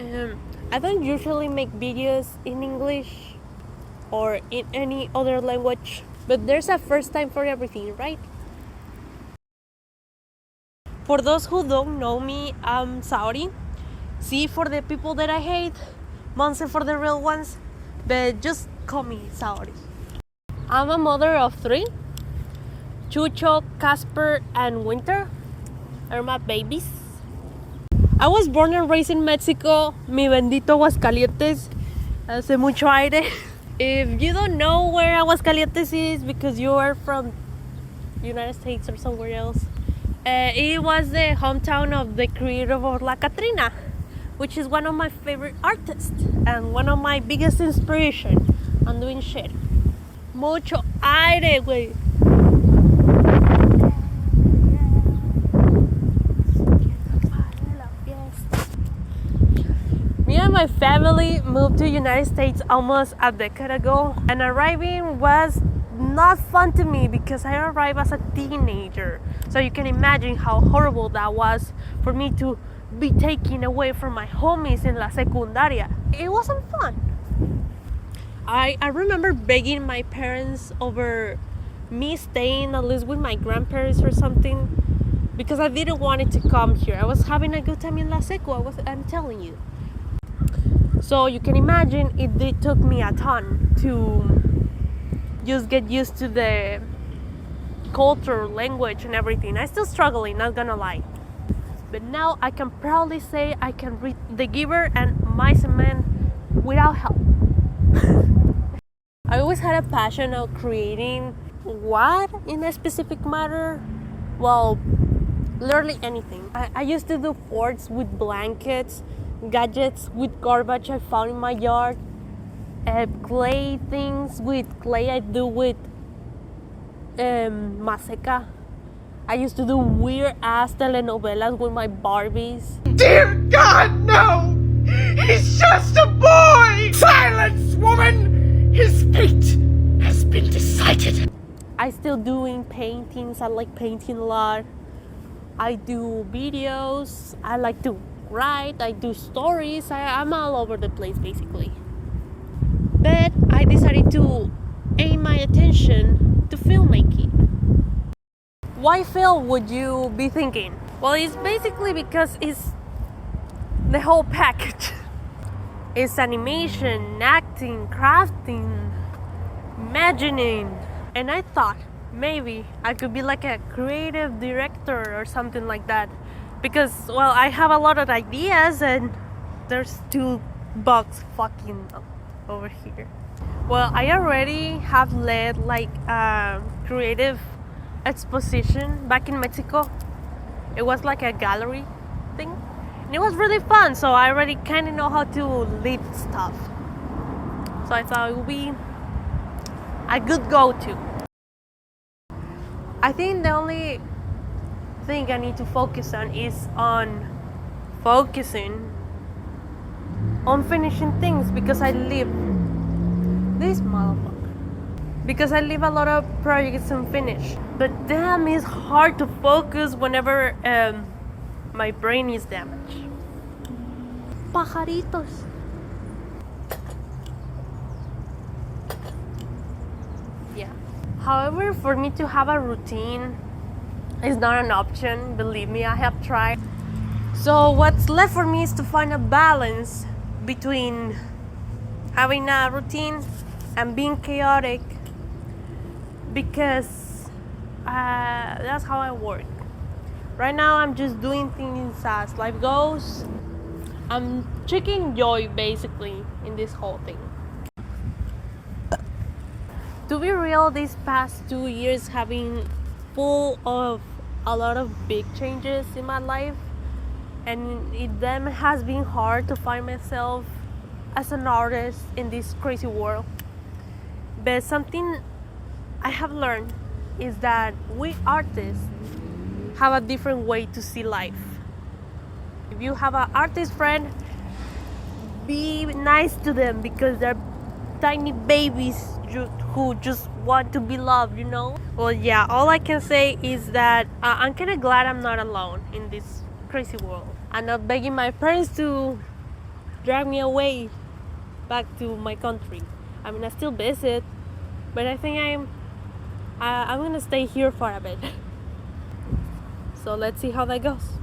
I don't usually make videos in English or in any other language, but there's a first time for everything, right? For those who don't know me, I'm Saori. C for the people that I hate, Monse for the real ones, but just call me Saori. I'm a mother of 3. Chucho, Casper, and Winter are my babies. I was born and raised in Mexico, mi bendito Aguascalientes, hace mucho aire. If you don't know where Aguascalientes is because you are from United States or somewhere else, it was the hometown of the creator of La Catrina, which is one of my favorite artists and one of my biggest inspiration on doing shit. Mucho aire, güey. Me and my family moved to United States almost a decade ago, and arriving was not fun to me because I arrived as a teenager. So you can imagine how horrible that was for me to be taken away from my homies in la secundaria. It wasn't fun. I remember begging my parents over me staying at least with my grandparents or something because I didn't want it to come here. I was having a good time in La Secu, I'm telling you. So you can imagine it took me a ton to just get used to the culture, language, and everything. I'm still struggling, not gonna lie. But now I can proudly say I can read The Giver and Mice and Men without help. I always had a passion of creating what in a specific matter? Well, literally anything. I used to do forts with blankets, gadgets with garbage I found in my yard, clay things with clay I do with maseca. I used to do weird ass telenovelas with my Barbies. Dear God, no! He's just a boy! Silence, woman! His fate has been decided. I still doing paintings. I like painting a lot. I do videos. I like to write. I do stories. I'm all over the place basically. But I decided to aim my attention to filmmaking. Why film, would you be thinking? Well, it's basically because it's the whole package. It's animation, acting, crafting, imagining. And I thought maybe I could be like a creative director or something like that. Because, well, I have a lot of ideas and there's 2 bugs fucking over here. Well, I already have led like a creative exposition back in Mexico. It was like a gallery thing. And it was really fun, so I already kind of know how to lead stuff. So I thought it would be a good go-to. I think the only thing I need to focus on is on focusing on finishing things because I leave this motherfucker. Because I leave a lot of projects unfinished. But damn, it's hard to focus whenever my brain is damaged. Pajaritos. Yeah. However, for me to have a routine is not an option. Believe me, I have tried. So what's left for me is to find a balance between having a routine and being chaotic, because that's how I work. Right now I'm just doing things as life goes. I'm taking joy basically in this whole thing. To be real, these past 2 years have been full of a lot of big changes in my life, and it then has been hard to find myself as an artist in this crazy world. But something I have learned is that we artists have a different way to see life. If you have an artist friend, be nice to them because they're tiny babies who just want to be loved, you know? Well, yeah, all I can say is that I'm kind of glad I'm not alone in this crazy world. I'm not begging my parents to drag me away back to my country. I mean, I still visit, but I think I'm gonna stay here for a bit. So let's see how that goes.